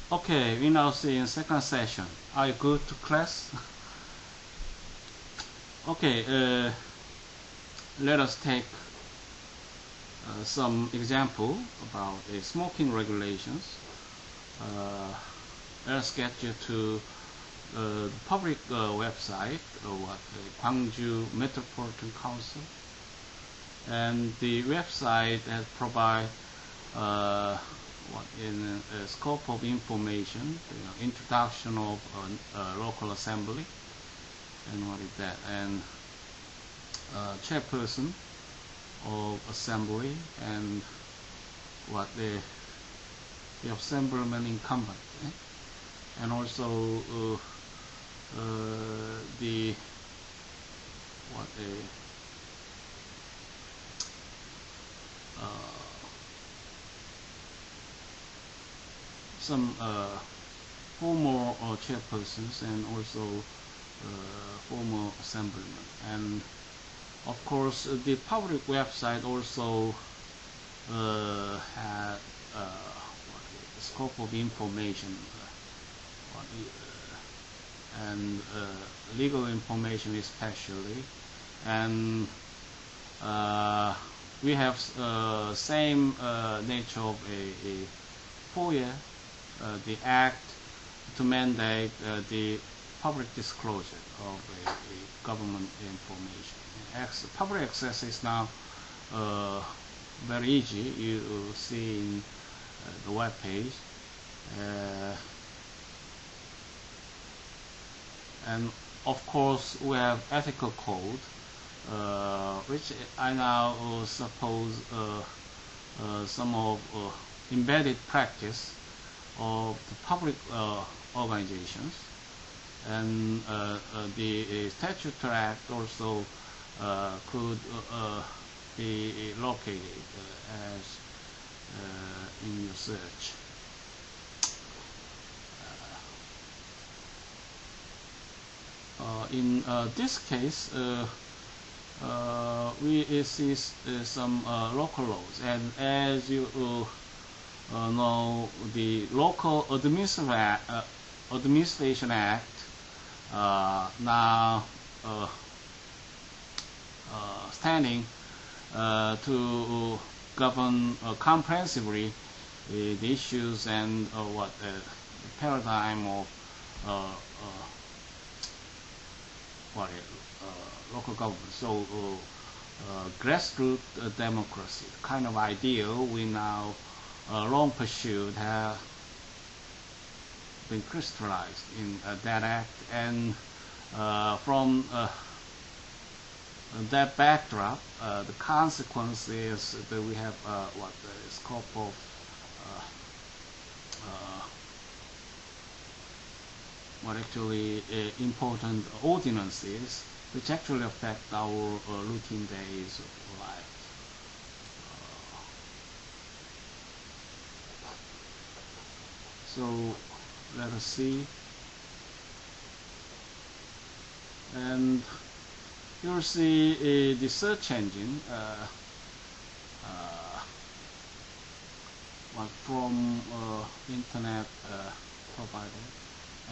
Okay, we now see in second session. Are you good to class? Okay, let us take some example about smoking regulations. Let us get you to the public website, Gwangju Metropolitan Council, and the website has provide in scope of information, introduction of local assembly, and what is that, and chairperson of assembly, and what the assemblyman incumbent, and also the what some former chairpersons and also former assemblymen. And of course the public website also had the scope of information and legal information especially, and we have same nature of a FOIA, the act to mandate the public disclosure of a government information. Public access is now very easy. You see in the web page, and of course we have ethical code, which I now suppose some of embedded practice of the public organizations, and the statutory act also could be located as in your search. In this case, we see some local laws, and as you know, the Local Administration Act now standing to govern comprehensively the issues and the paradigm of local government. So grassroots democracy, the kind of ideal we now long pursued, have been crystallized in that act, and from that backdrop, the consequence is that we have the scope of actually important ordinances which actually affect our routine days of life. So let us see, and you'll see the search engine from internet provider,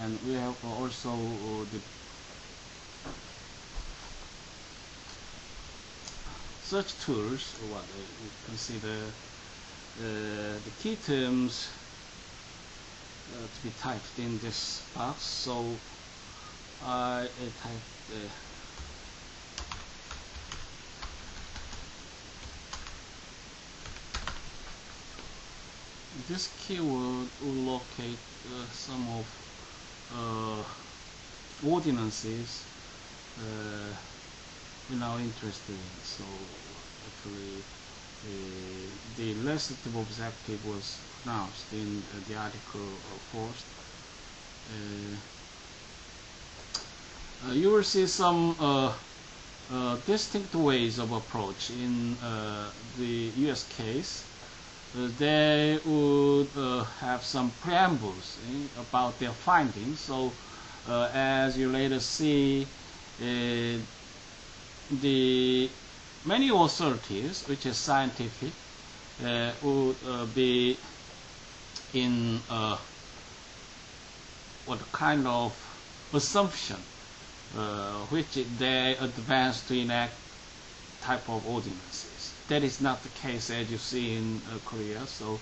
and we have also the search tools. We consider the key terms to be typed in this box. So I typed this keyword will locate some of ordinances we're now interested in. So actually the legislative objective was announced in the article 4th. You will see some distinct ways of approach in the US case. They would have some preambles about their findings. So as you later see, the many authorities, which is scientific, would be in what kind of assumption which they advance to enact type of ordinances. That is not the case as you see in Korea. So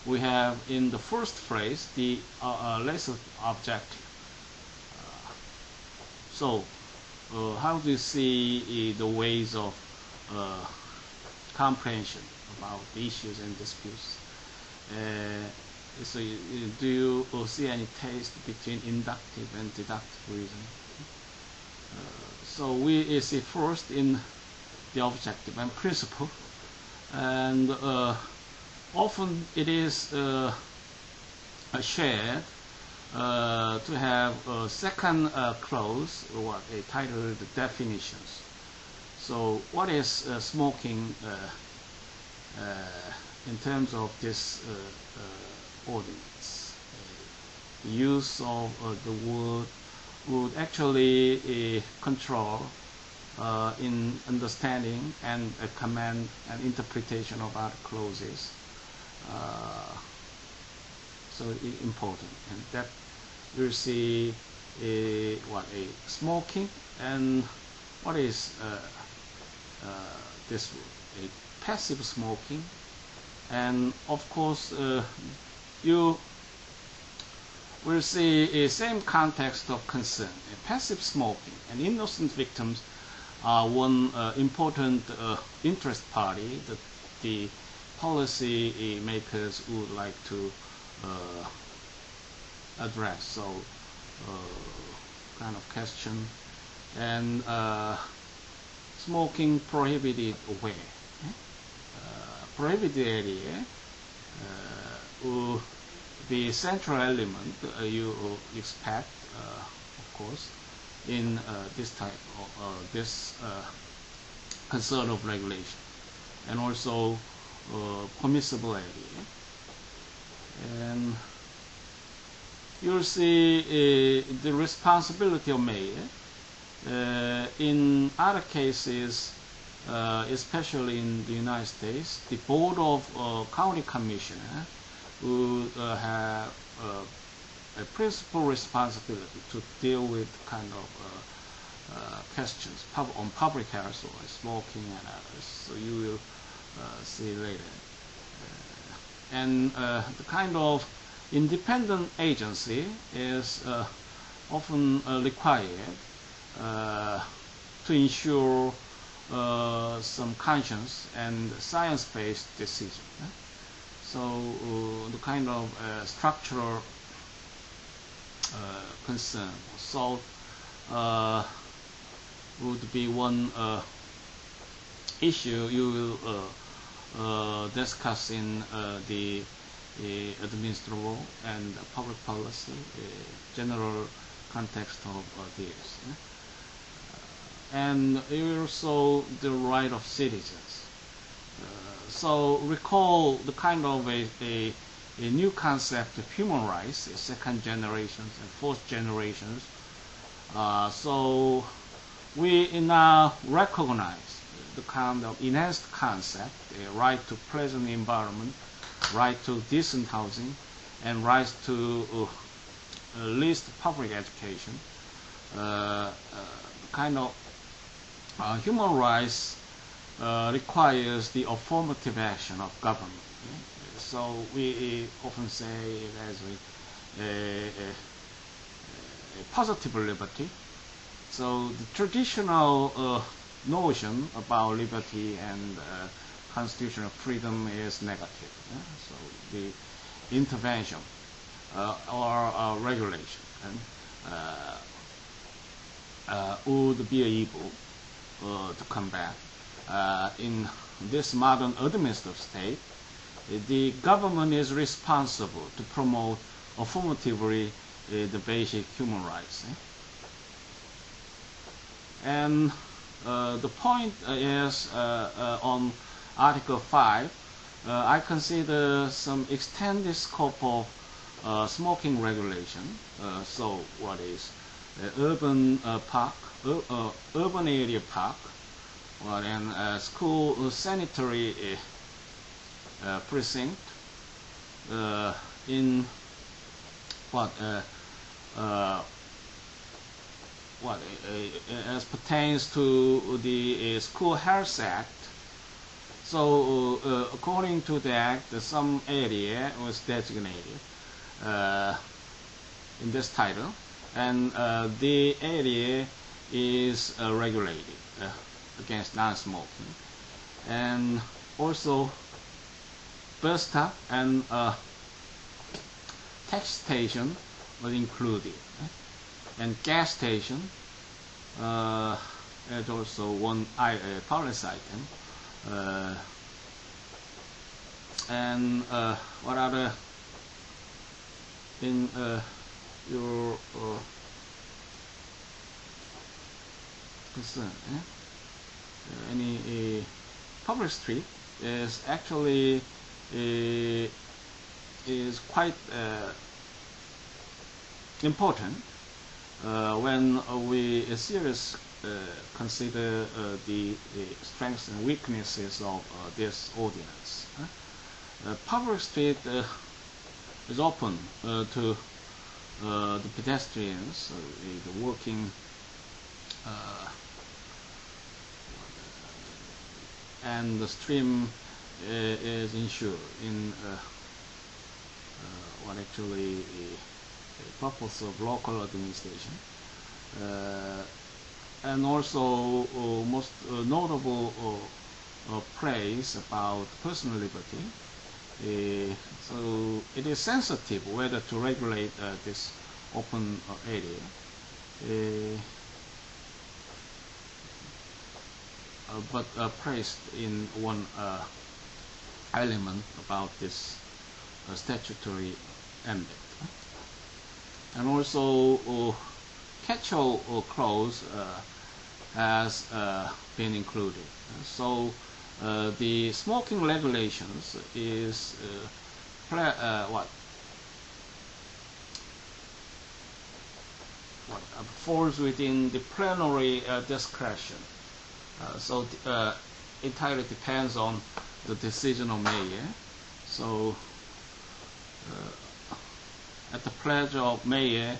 we have in the first phrase the lesser objective. So how do you see the ways of comprehension about the issues and disputes? So do you see any taste between inductive and deductive reasoning? So we see first in the objective and principle, and often it is shared to have a second clause, what titled definitions. So what is smoking in terms of this ordinance? The use of the word would actually control in understanding and command and interpretation of other clauses. So important, and that you see what a smoking and what is this a passive smoking, and of course you will see a same context of concern. A passive smoking and innocent victims are one important interest party that the policy makers would like to address. So kind of question. And smoking prohibited where? Prohibited area will be central element you expect, of course, in this type of this concern of regulation, and also permissible area. And you'll see the responsibility of mayor. In other cases, especially in the United States, the Board of County Commissioner would have a principal responsibility to deal with kind of questions on public health or smoking and others. So you will see later. And the kind of independent agency is often required to ensure some conscious and science-based decision. So the kind of structural concern, so would be one issue you will discuss in the administrable and public policy general context of this. And also the right of citizens. So recall the kind of a new concept of human rights, second generations and fourth generations. So we now recognize the kind of enhanced concept, a right to pleasant environment, right to decent housing, and right to at least public education. Kind of human rights requires the affirmative action of government. So we often say it as a positive liberty. So the traditional notion about liberty and constitutional freedom is negative. So the intervention or regulation would be able to combat. In this modern administrative state, the government is responsible to promote affirmatively the basic human rights. And the point is on Article 5, I consider some extended scope of smoking regulation. So what is urban park, urban area park, and school sanitary precinct in what as pertains to the School Health Act. So according to the act, some area was designated in this title, and the area is regulated against non-smoking, and also bus stop and tax station was included, and gas station is also one policy item. And what other in your concern? Any public street is actually is quite important when we seriously consider the strengths and weaknesses of this ordinance. Public street is open to the pedestrians, the walking, and the stream is ensured in what actually a purpose of local administration. And also most notable praise about personal liberty. So it is sensitive whether to regulate this open area, but praised in one element about this statutory ambit. And also catch-all clause has been included. So the smoking regulations is falls within the plenary discretion. So entirely depends on the decision of mayor. So at the pleasure of mayor,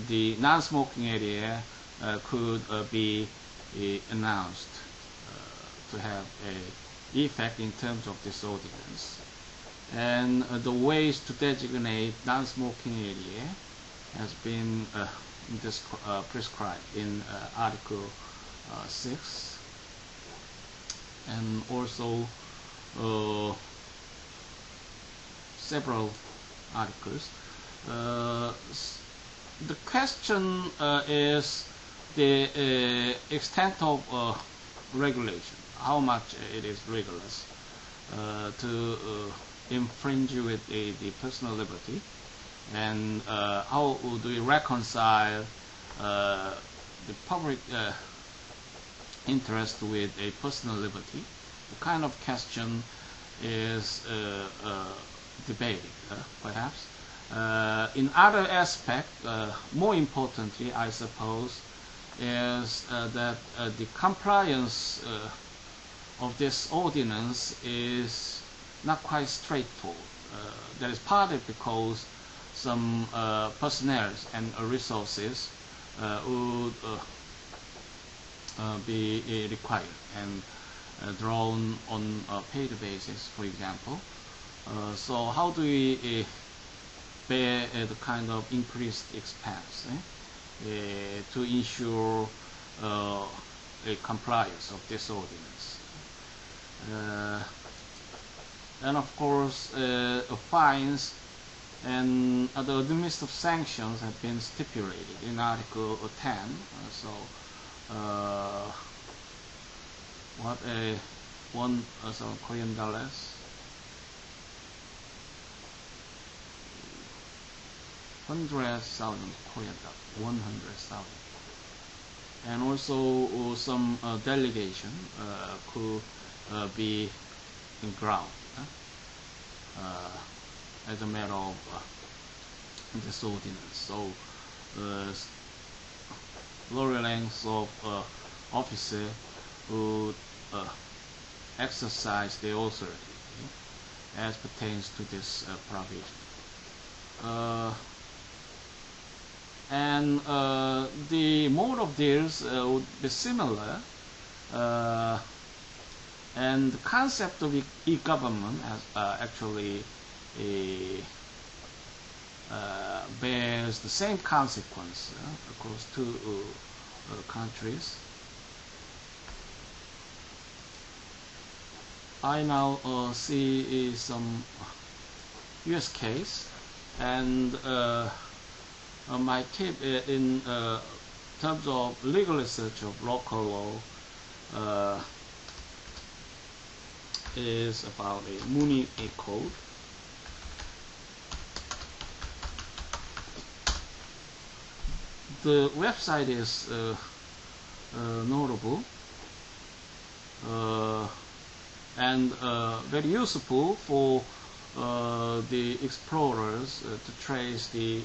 the non-smoking area could be announced to have an effect in terms of this ordinance. And the ways to designate non-smoking area has been prescribed in Article 6, and also several articles. The question is the extent of regulation, how much it is rigorous to infringe with the personal liberty, and how do we reconcile the public interest with a personal liberty. The kind of question is debated, perhaps. In other aspect, more importantly, I suppose, is that the compliance of this ordinance is not quite straightforward. That is partly because some personnel and resources would be required and drawn on a paid basis, for example. So how do we bear the kind of increased expense to ensure a compliance of this ordinance? And of course, fines and other administrative sanctions have been stipulated in Article 10. So what a Korean dollars, 100,000 Korean dollars, 100,000, and also some delegation could be in ground as a matter of this ordinance. So lower ranks of officer would exercise their authority as pertains to this provision. and the mode of deals would be similar, and the concept of e-government has actually bears the same consequence across two countries. I now see some US case, and my tip in terms of legal research of local law is about a Mooney code. The website is notable and very useful for the explorers to trace the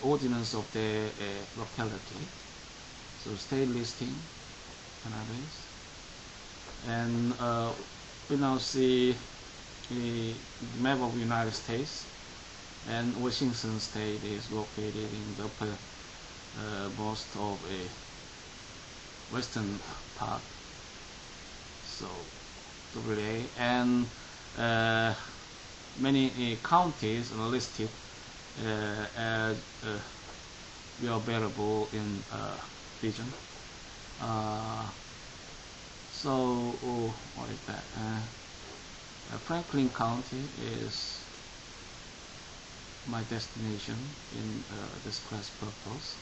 ordinance of their locality. So state listing, cannabis, and we now see the map of the United States, and Washington State is located in the upper most of a western part. So WA, and many counties are listed as available in region. So what is that? Franklin County is my destination in this class purpose.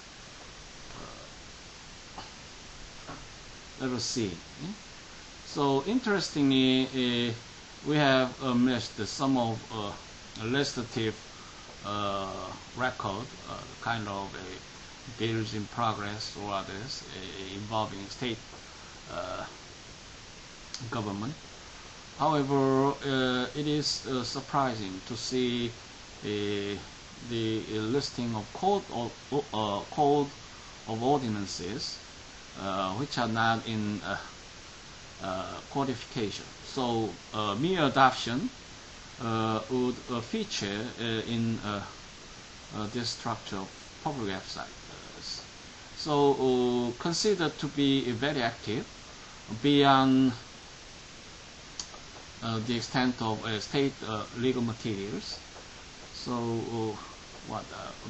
Let us see. So interestingly, we have missed some of legislative record, kind of bills in progress or others involving state government. However, it is surprising to see the listing of code of ordinances which are not in codification. So mere adoption would feature in this structure of public website. So considered to be very active beyond the extent of state legal materials. So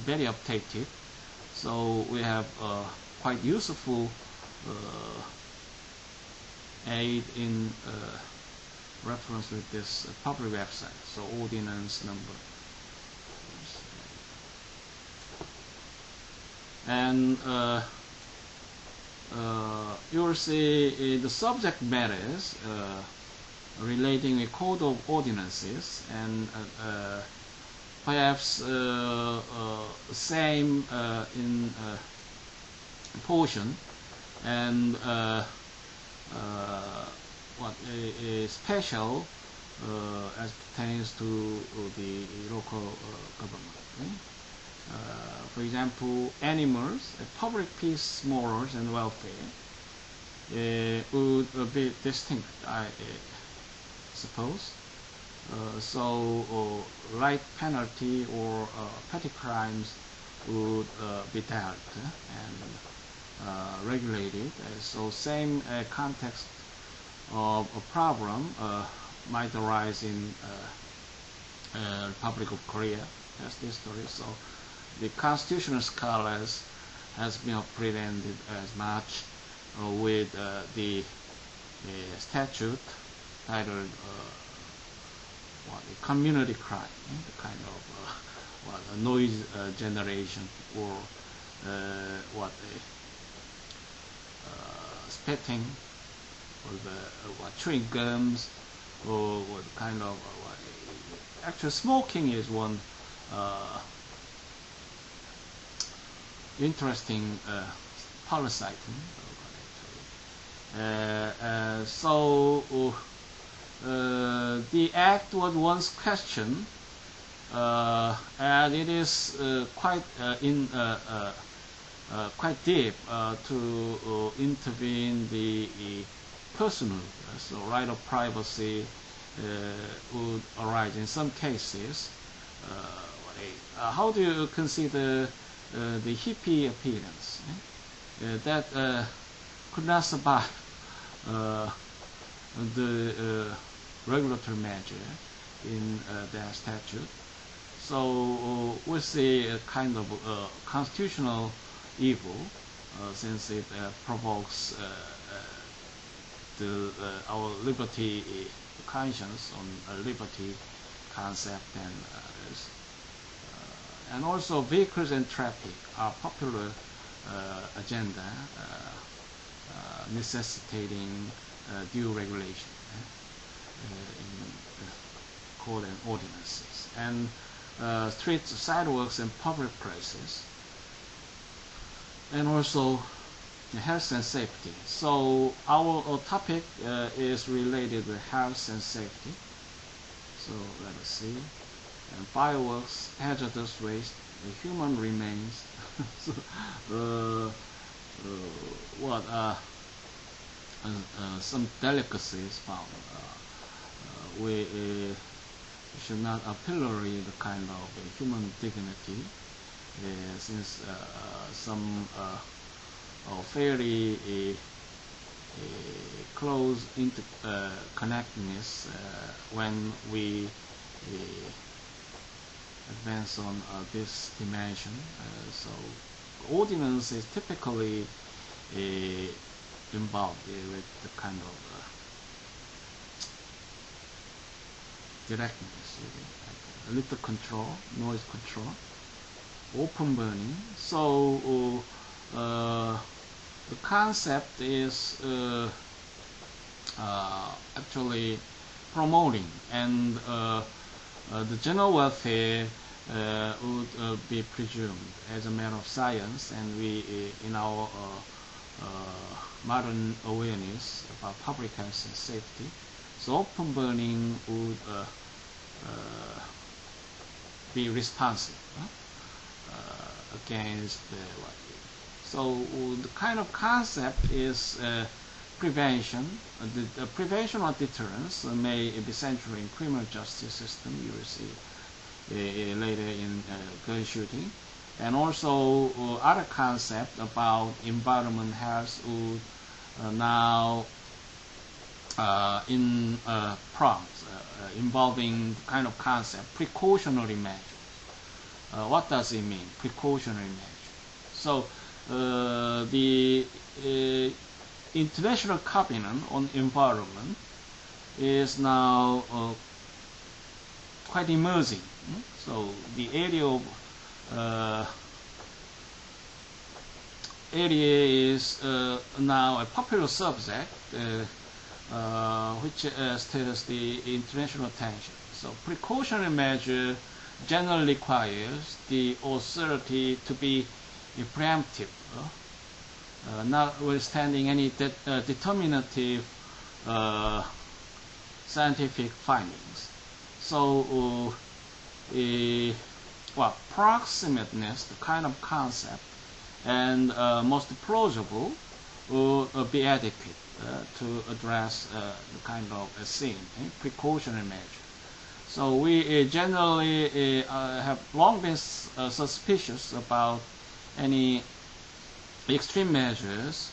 very updated. So we have quite useful aid in reference with this public website. So ordinance number, and you will see the subject matters relating a code of ordinances, and perhaps same in portion, and what is special as pertains to the local government. For example, animals, public peace, morals, and welfare would be distinct, I suppose. So light penalty or petty crimes would be dealt and regulated. So same context of a problem might arise in Republic of Korea as this story. So the constitutional scholars has been presented as much with the statute titled community crime, the kind of noise generation, or spitting, or the chewing gums, or what kind of actually smoking is one interesting policy item. So the act was once questioned, and it is quite quite deep to intervene the personal, so right of privacy would arise in some cases. How do you consider the hippie appearance that could not survive the regulatory measure in their statute. So we see a kind of constitutional evil since it provokes our liberty conscience on liberty concept and others. And also vehicles and traffic are popular agenda necessitating due regulation in code and ordinances. And streets, sidewalks, and public places. And also health and safety. So our topic is related with health and safety. So let us see. And fireworks, hazardous waste, human remains. So, what are some delicacies found? We should not pillory the kind of human dignity, since some fairly close interconnectedness when we advance on this dimension. So ordinance is typically involved with the kind of directness, like a little control, noise control, open burning. So the concept is actually promoting, and the general welfare would be presumed as a matter of science, and we, in our modern awareness about public health and safety, so open burning would be responsive against so the kind of concept is prevention. The prevention or deterrence may be central in criminal justice system. You will see later in gun shooting, and also other concept about environment health would now in prompts involving kind of concept precautionary measures. What does it mean, precautionary measure? So the International Covenant on Environment is now quite emerging. So the area is now a popular subject which stirs the international attention. So precautionary measure generally requires the authority to be preemptive, notwithstanding any determinative scientific findings. So, well, proximateness, the kind of concept, and most plausible would be adequate to address the kind of scene, precautionary measure. So we generally have long been suspicious about any extreme measures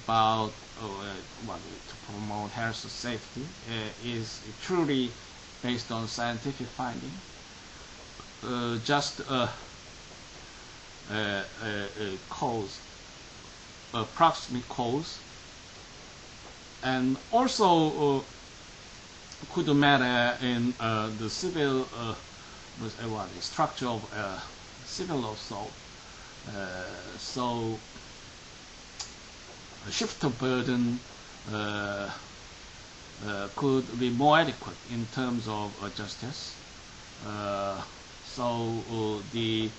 about to promote health and safety is truly based on scientific finding. Just a cause, a proximate cause, and also could matter in the civil structure of civil assault. So a shift of burden could be more adequate in terms of justice. So the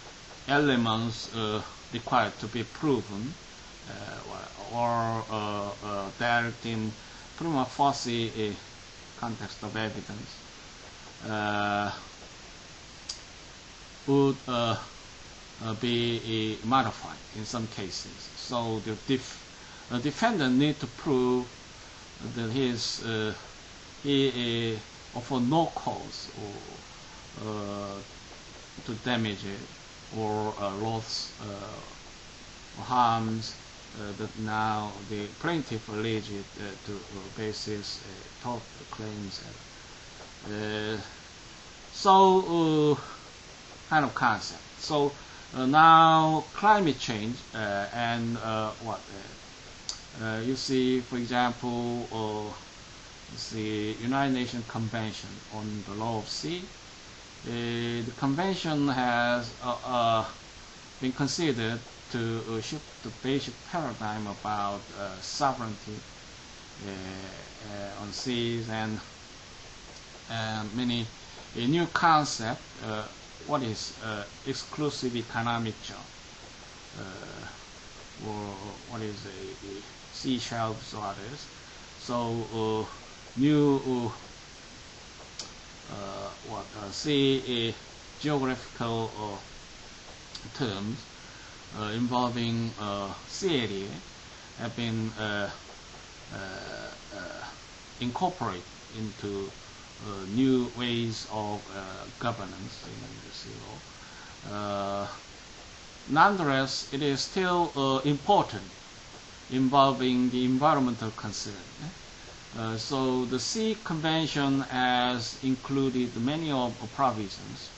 elements required to be proven or direct in prima facie context of evidence would be modified in some cases. So the defendant need to prove that he offered no cause or to damage it, or loss or harms that now the plaintiff alleged to basis tort claims. Kind of concept. So now climate change and you see, for example, the United Nations Convention on the Law of Sea. The convention has been considered to shift the basic paradigm about sovereignty on seas and many a new concept. What is exclusive economic zone, or what is a sea shelves or others. So new sea geographical terms involving sea area have been incorporated into new ways of governance in the sea law. Nonetheless, it is still important involving the environmental concern. So the Sea Convention has included many of the provisions,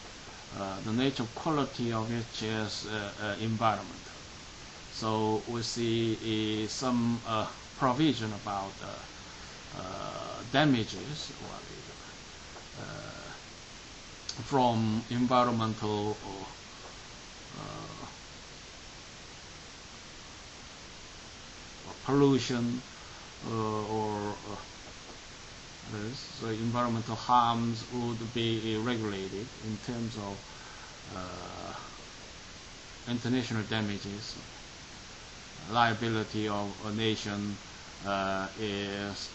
the nature quality of which is environment. So we see some provision about damages from environmental pollution or others. So environmental harms would be regulated in terms of international damages. Liability of a nation is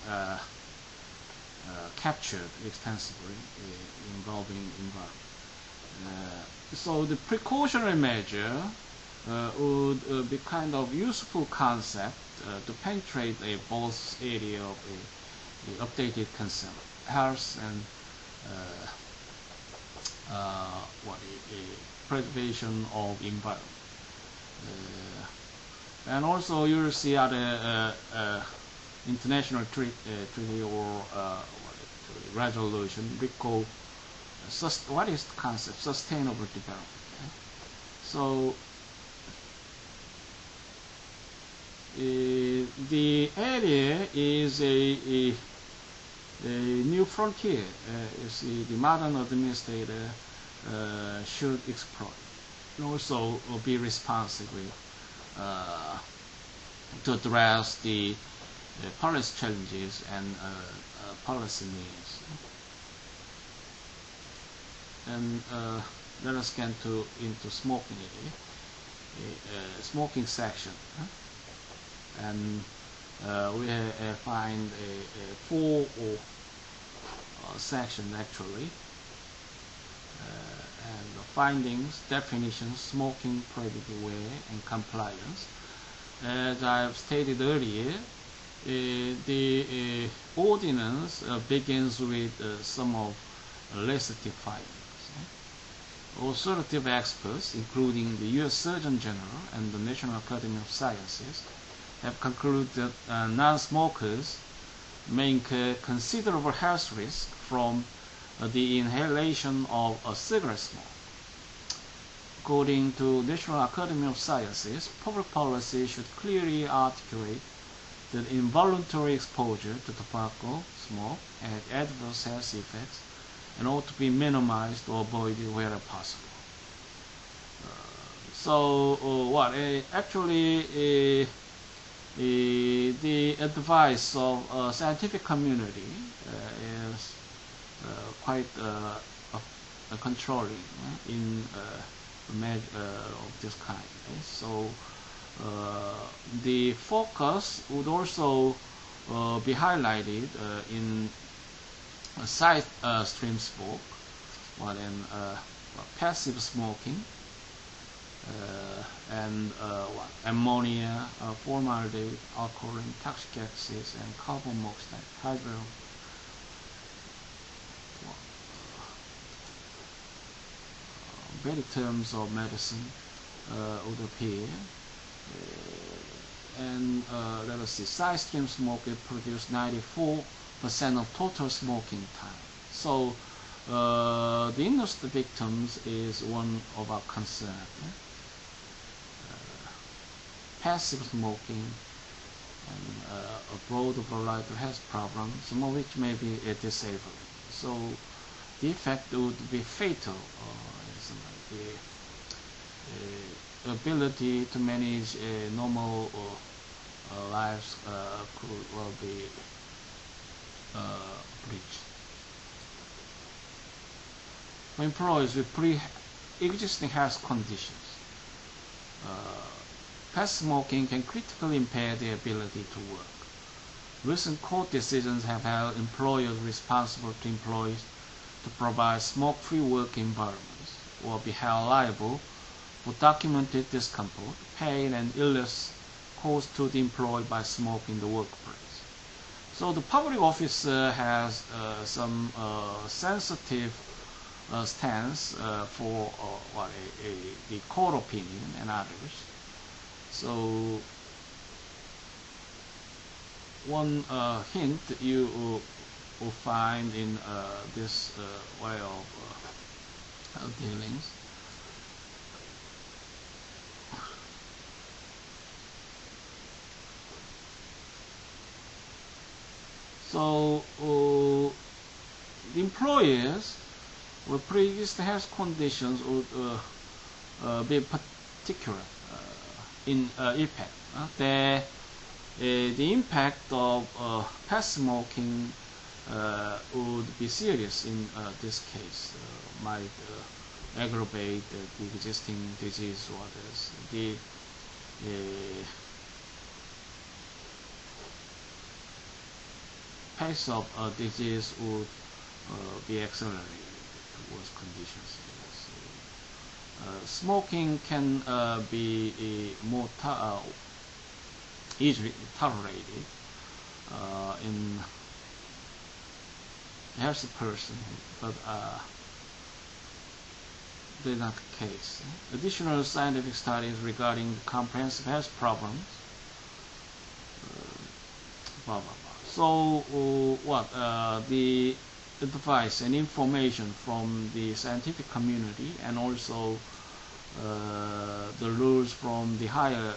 captured extensively involving environment. So the precautionary measure would be kind of useful concept to penetrate both area of a updated concern, health and preservation of environment. And also you will see other international treaty or resolution we call what is the concept? Sustainable development. So the area is a new frontier. You see, the modern administrator should exploit and also be responsible to address the policy challenges and policy needs. And let us get into smoking area, smoking section. And we find a four section actually, and the findings, definitions, smoking prohibited way, and compliance. As I have stated earlier, the ordinance begins with some of legislative findings. Authoritative experts, including the U.S. Surgeon General and the National Academy of Sciences, have concluded that non-smokers may incur considerable health risk from the inhalation of a cigarette smoke. According to National Academy of Sciences, public policy should clearly articulate that involuntary exposure to tobacco smoke has adverse health effects and ought to be minimized or avoided wherever possible. Actually, the advice of scientific community is quite controlling in a measure of this kind. So the focus would also be highlighted in side stream smoke, passive smoking, and ammonia, formaldehyde, alcohol, toxic gases, and carbon monoxide, orthopedic terms of medicine would appear. And let us see, side stream smoking produced 94% of total smoking time. So the industry victims is one of our concern. Passive smoking and a broad variety of health problems, some of which may be disabling. So the effect would be fatal. The ability to manage normal lives will be breached. For employees with pre-existing health conditions, passive smoking can critically impair their ability to work. Recent court decisions have held employers responsible to employees to provide smoke-free work environments or be held liable for documented discomfort, pain, and illness caused to the employee by smoking in the workplace. So the public officer has some sensitive stance for the court opinion and others. So one hint you will find in this way of dealings. So the employers with pre-existing health conditions would be particular in impact. The impact of passive smoking would be serious in this case, might aggravate the existing disease or others. The pace of disease would be accelerated towards conditions. Smoking can be more easily tolerated in a healthy person, but that is not the case. Additional scientific studies regarding comprehensive health problems, blah blah blah. So the advice and information from the scientific community, and also the rules from the higher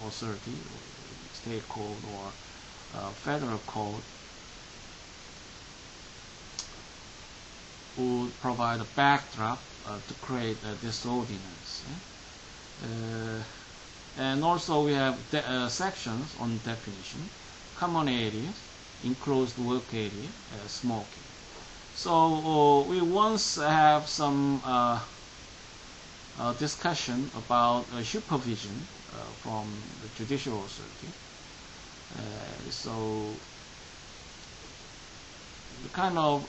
authority, state code or federal code, would provide a backdrop to create this ordinance. And also we have sections on definition, common areas, enclosed work area, smoking. So we once have some discussion about supervision from the judicial authority. So the kind of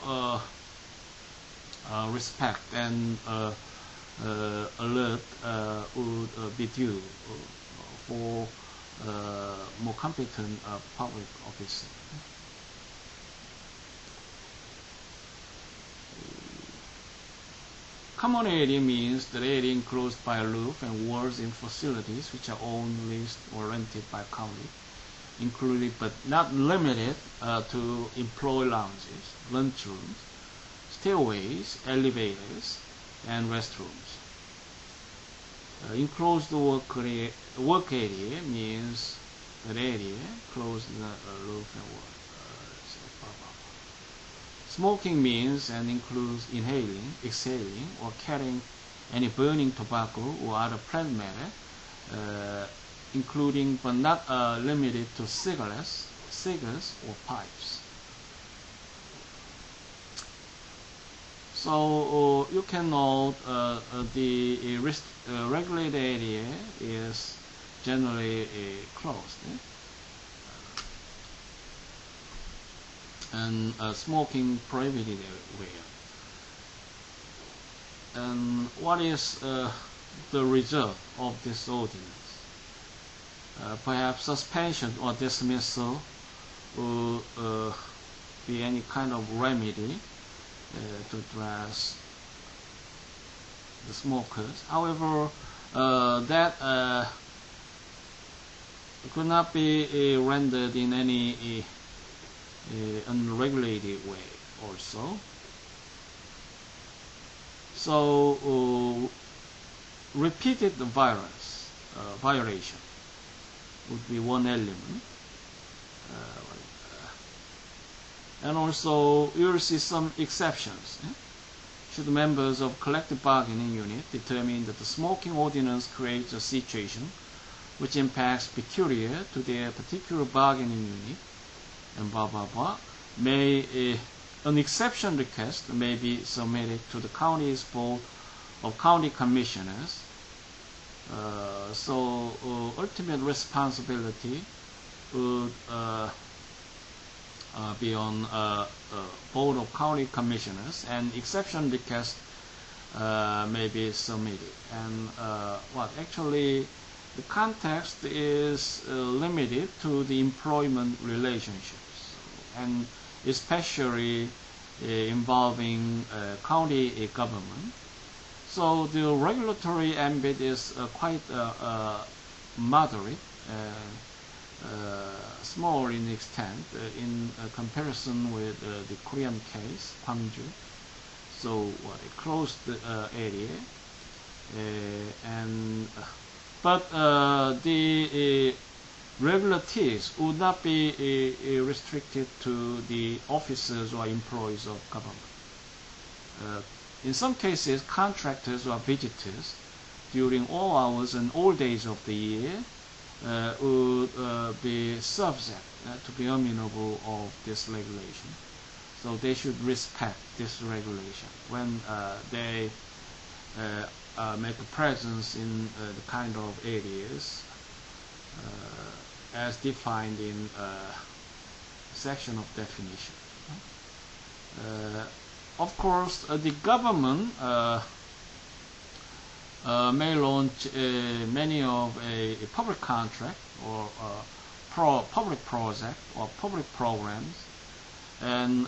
respect and alert would be due for more competent public officer. Common area means the area enclosed by a roof and walls in facilities which are owned, leased, or rented by county, including but not limited to employee lounges, lunchrooms, stairways, elevators, and restrooms. Enclosed work area means that area closed roof and wall. Smoking means and includes inhaling, exhaling, or carrying any burning tobacco or other plant matter, including but not limited to cigarettes, cigars, or pipes. So you can note the regulated area is generally closed. And smoking prohibited everywhere. And what is the result of this ordinance? Perhaps suspension or dismissal will be any kind of remedy to address the smokers. However, that could not be rendered in any unregulated way also. So repeated violation would be one element. And also you will see some exceptions. Should members of collective bargaining unit determine that the smoking ordinance creates a situation which impacts peculiar to their particular bargaining unit, and blah blah blah, an exception request may be submitted to the county's board of county commissioners. So ultimate responsibility would be on board of county commissioners, and exception request may be submitted. And actually the context is limited to the employment relationships, and especially involving county government. So the regulatory ambit is quite moderate, small in extent in comparison with the Korean case, Gwangju. So a closed area, but the regulators would not be restricted to the officers or employees of government. In some cases, contractors or visitors during all hours and all days of the year would be subject to be amenable of this regulation. So they should respect this regulation when they make a presence in the kind of areas as defined in section of definition. Of course, the government may launch many of a public contract or public project or public programs, and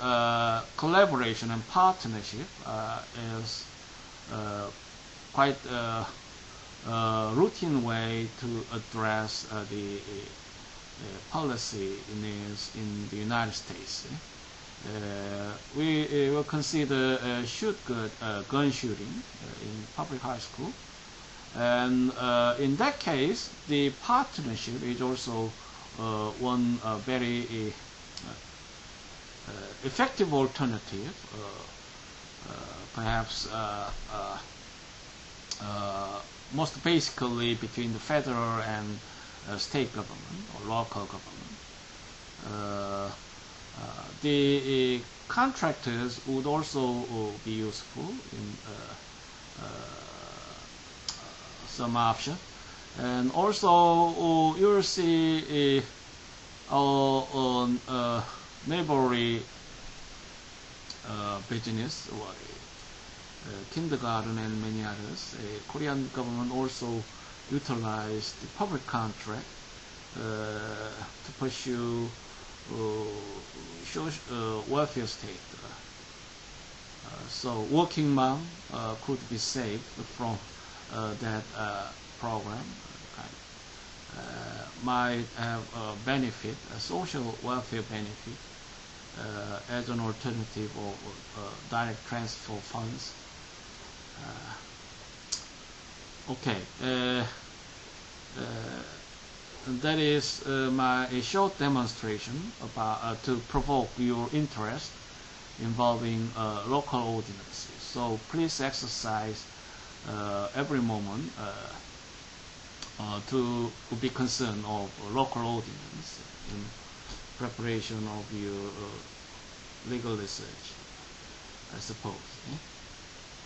collaboration and partnership is quite routine way to address the policy needs in the United States. We will consider gun shooting in public high school, and in that case the partnership is also one very effective alternative, perhaps most basically between the federal and state government or local government. The contractors would also be useful in some option, and also you will see neighborly business, kindergarten and many others. Korean government also utilized the public contract to pursue welfare state. So working mom could be saved from that program. Might have a benefit, a social welfare benefit, as an alternative of direct transfer funds. That is a short demonstration about to provoke your interest involving local ordinances. So please exercise every moment to be concerned of local ordinance in preparation of your legal research, I suppose.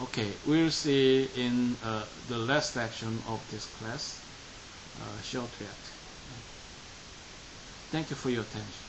Okay, we'll see in the last section of this class shortly. Thank you for your attention.